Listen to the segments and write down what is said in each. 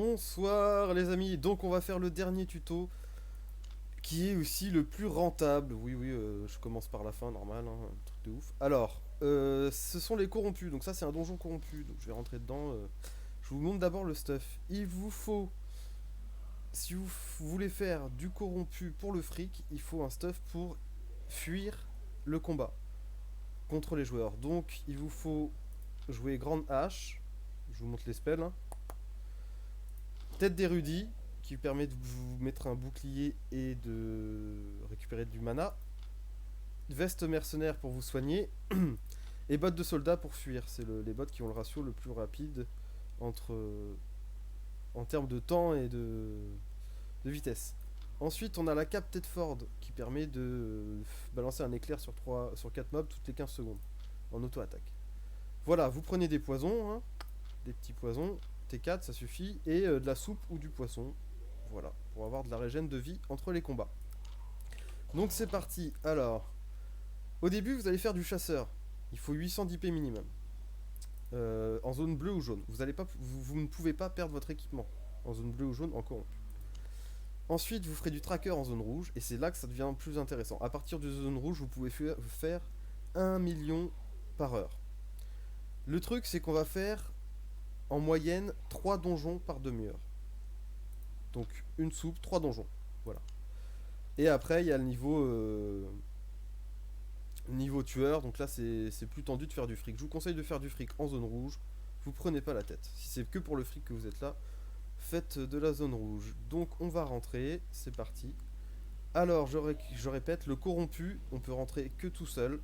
Bonsoir les amis, donc on va faire le dernier tuto qui est aussi le plus rentable. Oui oui, je commence par la fin, normal, hein, un truc de ouf. Alors, ce sont les corrompus, donc ça c'est un donjon corrompu, donc je vais rentrer dedans. Je vous montre d'abord le stuff. Il vous faut, si vous voulez faire du corrompu pour le fric, il faut un stuff pour fuir le combat contre les joueurs. Donc il vous faut jouer grande hache, je vous montre les spells, hein. Tête d'érudit, qui permet de vous mettre un bouclier et de récupérer du mana. Veste mercenaire pour vous soigner. Et bottes de soldat pour fuir. C'est les bottes qui ont le ratio le plus rapide entre, en termes de temps et de vitesse. Ensuite, on a la cape Tedford qui permet de balancer un éclair sur 4 mobs toutes les 15 secondes en auto-attaque. Voilà, vous prenez des poisons, hein, des petits poisons, T4 ça suffit, et de la soupe ou du poisson. Voilà, pour avoir de la régène de vie entre les combats. Donc c'est parti. Alors, au début vous allez faire du chasseur. Il faut 800 d'IP minimum. En zone bleue ou jaune. Vous ne pouvez pas perdre votre équipement. En zone bleue ou jaune, en corrompu. Ensuite, vous ferez du tracker en zone rouge, et c'est là que ça devient plus intéressant. À partir de zone rouge, vous pouvez faire 1 million par heure. Le truc, c'est qu'on va faire en moyenne 3 donjons par demi-heure. Donc une soupe, 3 donjons. Voilà. Et après, il y a le niveau tueur. Donc là, c'est plus tendu de faire du fric. Je vous conseille de faire du fric en zone rouge. Vous prenez pas la tête. Si c'est que pour le fric que vous êtes là, faites de la zone rouge. Donc on va rentrer. C'est parti. Alors, je répète, le corrompu, on peut rentrer que tout seul.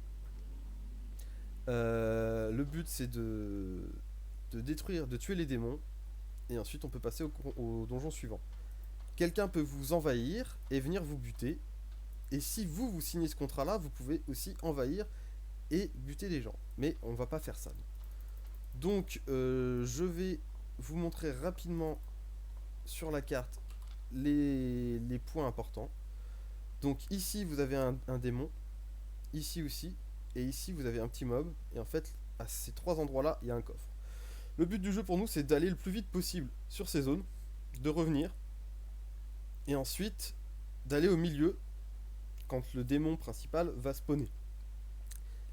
Le but, c'est de détruire, de tuer les démons. Et ensuite, on peut passer au donjon suivant. Quelqu'un peut vous envahir et venir vous buter. Et si vous signez ce contrat-là, vous pouvez aussi envahir et buter des gens. Mais on va pas faire ça. Donc, je vais vous montrer rapidement sur la carte les points importants. Donc ici, vous avez un démon. Ici aussi. Et ici, vous avez un petit mob. Et en fait, à ces trois endroits-là, il y a un coffre. Le but du jeu pour nous, c'est d'aller le plus vite possible sur ces zones, de revenir, et ensuite d'aller au milieu quand le démon principal va spawner.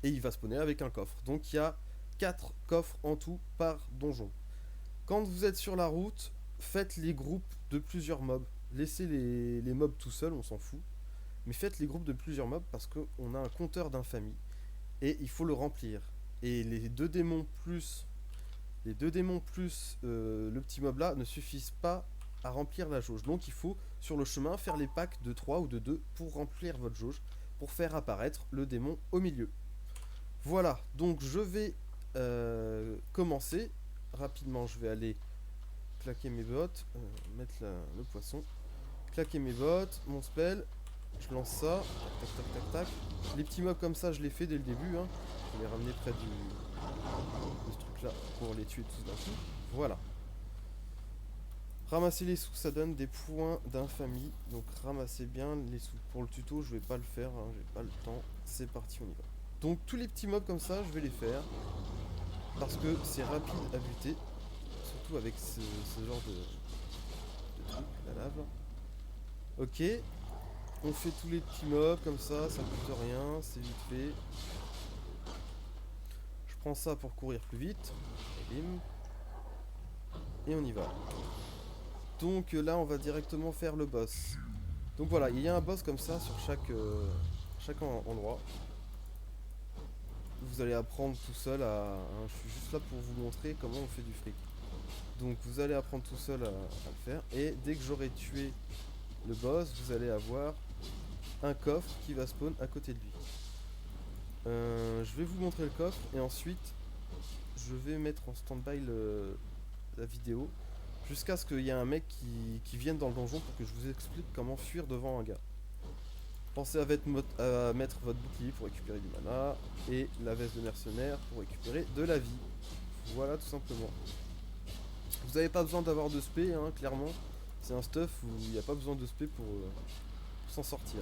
Et il va spawner avec un coffre. Donc il y a 4 coffres en tout par donjon. Quand vous êtes sur la route, faites les groupes de plusieurs mobs. Laissez les mobs tout seuls, on s'en fout. Mais faites les groupes de plusieurs mobs parce qu'on a un compteur d'infamie. Et il faut le remplir. Et les deux démons plus le petit mob là ne suffisent pas à remplir la jauge. Donc il faut sur le chemin faire les packs de 3 ou de 2 pour remplir votre jauge, pour faire apparaître le démon au milieu. Voilà, donc je vais commencer. Rapidement, je vais aller claquer mes bottes, mettre le poisson, claquer mes bottes, mon spell, je lance ça, tac tac tac tac tac. Les petits mobs comme ça, je les fais dès le début, hein. Je vais les ramener près de ce truc là pour les tuer tous d'un coup. Voilà. Ramasser les sous, ça donne des points d'infamie. Donc ramassez bien les sous. Pour le tuto, je vais pas le faire, hein, j'ai pas le temps. C'est parti, on y va. Donc tous les petits mobs comme ça, je vais les faire. Parce que c'est rapide à buter. Surtout avec ce genre de truc, la lave. Ok. On fait tous les petits mobs comme ça coûte rien, c'est vite fait. Je prends ça pour courir plus vite. Et bim. Et on y va. Donc là, on va directement faire le boss. Donc voilà, il y a un boss comme ça sur chaque endroit. Vous allez apprendre tout seul à, hein, je suis juste là pour vous montrer comment on fait du fric. Donc vous allez apprendre tout seul à le faire. Et dès que j'aurai tué le boss, vous allez avoir un coffre qui va spawn à côté de lui. Je vais vous montrer le coffre et ensuite je vais mettre en stand-by la vidéo jusqu'à ce qu'il y ait un mec qui vienne dans le donjon pour que je vous explique comment fuir devant un gars. Pensez à mettre votre bouclier pour récupérer du mana et la veste de mercenaire pour récupérer de la vie. Voilà tout simplement. Vous n'avez pas besoin d'avoir de spé, hein, clairement. C'est un stuff où il n'y a pas besoin de spé pour s'en sortir.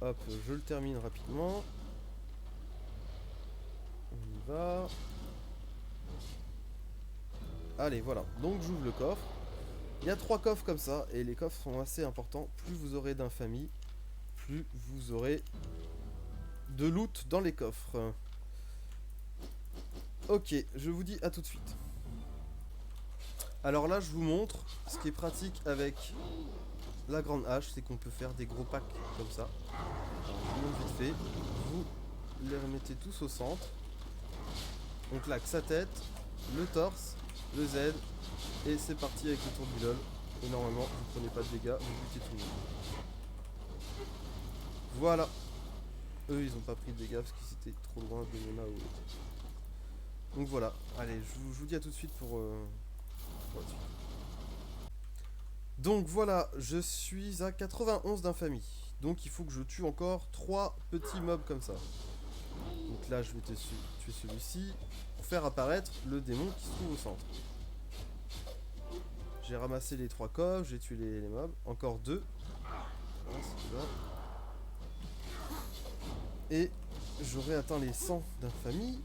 Hop, je le termine rapidement. On y va. Allez, voilà. Donc j'ouvre le coffre. Il y a 3 coffres comme ça, et les coffres sont assez importants. Plus vous aurez d'infamie, plus vous aurez de loot dans les coffres. Ok, je vous dis à tout de suite. Alors là, je vous montre ce qui est pratique avec la grande hache, c'est qu'on peut faire des gros packs comme ça. Alors, je vous montre vite fait. Vous les remettez tous au centre. Donc là, que sa tête, le torse, le Z, et c'est parti avec le tour du LOL. Et normalement, vous prenez pas de dégâts, vous butez tout le monde. Voilà. Eux, ils ont pas pris de dégâts parce qu'ils étaient trop loin de Mona ou autre. Donc voilà. Allez, je vous dis à tout de suite pour la suite. Donc voilà, je suis à 91 d'infamie. Donc il faut que je tue encore 3 petits mobs comme ça. Donc là, je vais tuer celui-ci pour faire apparaître le démon qui se trouve au centre. J'ai ramassé les 3 coffres, j'ai tué les mobs. Encore 2. Voilà, et j'aurai atteint les 100 d'infamie.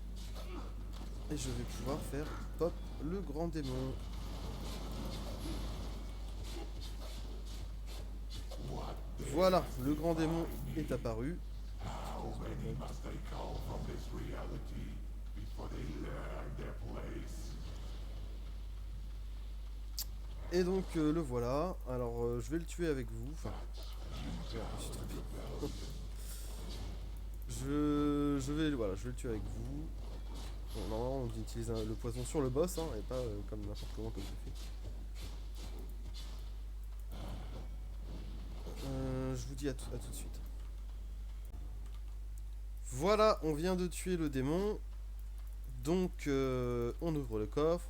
Et je vais pouvoir faire pop le grand démon. Voilà, le grand démon est apparu. Et donc le voilà. Alors je vais le tuer avec vous. Enfin, je me suis trompé. Voilà, je vais le tuer avec vous. Bon, normalement on utilise le poison sur le boss, hein, et pas comme n'importe comment comme je fais. Je vous dis à tout de suite. Voilà, on vient de tuer le démon. Donc on ouvre le coffre.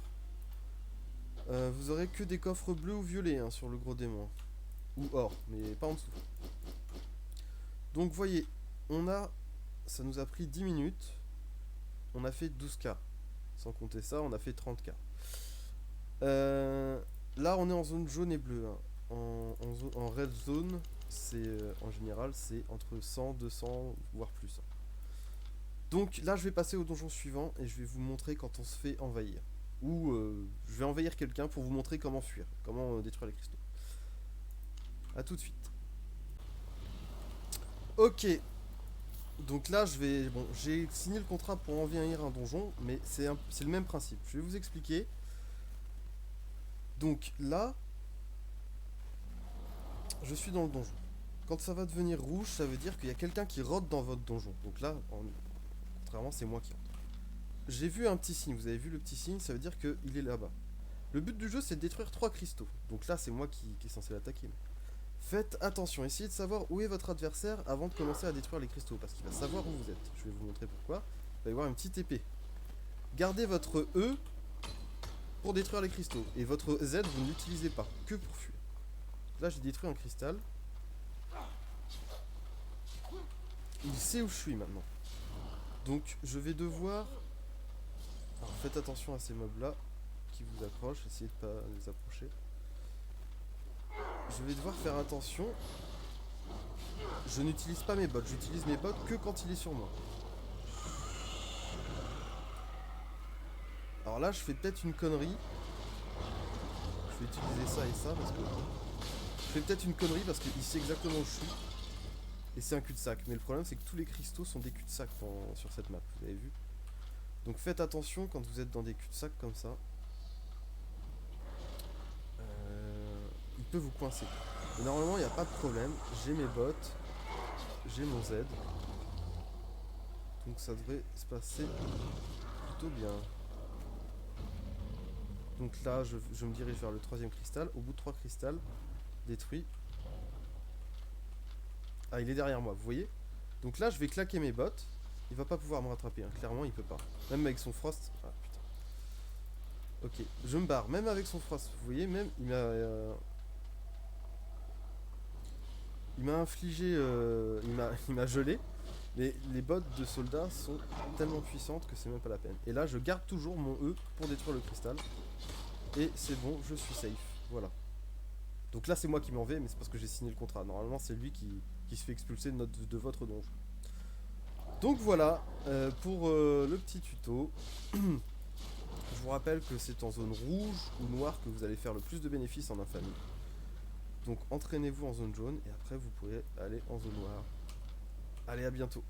Vous aurez que des coffres bleus ou violets hein, sur le gros démon. Ou or, mais pas en dessous. Donc voyez, ça nous a pris 10 minutes. On a fait 12k. Sans compter ça, on a fait 30k. Là, on est en zone jaune et bleue. Hein. En red zone, c'est en général, c'est entre 100, 200, voire plus. Donc là, je vais passer au donjon suivant et je vais vous montrer quand on se fait envahir. Ou je vais envahir quelqu'un pour vous montrer comment fuir, comment détruire les cristaux. A tout de suite. Ok. Donc là, bon, j'ai signé le contrat pour envahir un donjon, mais c'est le même principe. Je vais vous expliquer. Donc là, je suis dans le donjon. Quand ça va devenir rouge, ça veut dire qu'il y a quelqu'un qui rôde dans votre donjon. Donc là, contrairement, c'est moi qui rentre. J'ai vu un petit signe, vous avez vu le petit signe, ça veut dire qu'il est là-bas. Le but du jeu, c'est de détruire 3 cristaux. Donc là, c'est moi qui est censé l'attaquer. Faites attention, essayez de savoir où est votre adversaire avant de commencer à détruire les cristaux, parce qu'il va savoir où vous êtes. Je vais vous montrer pourquoi. Il va y avoir une petite épée. Gardez votre E pour détruire les cristaux. Et votre Z, vous ne l'utilisez pas, que pour fuir. Là, j'ai détruit un cristal. Il sait où je suis maintenant. Donc, je vais devoir... Alors, faites attention à ces mobs-là qui vous accrochent. Essayez de ne pas les approcher. Je vais devoir faire attention. Je n'utilise pas mes bots. J'utilise mes bots que quand il est sur moi. Alors là, je fais peut-être une connerie. Je vais utiliser ça et ça parce que... Je fais peut-être une connerie parce qu'il sait exactement où je suis. Et c'est un cul-de-sac. Mais le problème, c'est que tous les cristaux sont des cul-de-sac sur cette map. Vous avez vu? Donc faites attention quand vous êtes dans des cul-de-sac comme ça. Il peut vous coincer. Mais normalement, il n'y a pas de problème. J'ai mes bottes. J'ai mon Z. Donc ça devrait se passer plutôt bien. Donc là, je me dirige vers le 3ème cristal. Au bout de 3 cristals, détruit. Ah, il est derrière moi, vous voyez? Donc là, je vais claquer mes bottes. Il va pas pouvoir me rattraper, hein. Clairement, il peut pas. Même avec son frost. Ah, putain. Ok, je me barre. Même avec son frost, vous voyez, même, il m'a infligé... il m'a gelé. Mais les bottes de soldats sont tellement puissantes que c'est même pas la peine. Et là, je garde toujours mon E pour détruire le cristal. Et c'est bon, je suis safe. Voilà. Donc là, c'est moi qui m'en vais, mais c'est parce que j'ai signé le contrat. Normalement, c'est lui qui se fait expulser de votre donjon. Donc voilà, pour le petit tuto. Je vous rappelle que c'est en zone rouge ou noire que vous allez faire le plus de bénéfices en infamie. Donc entraînez-vous en zone jaune et après vous pourrez aller en zone noire. Allez, à bientôt.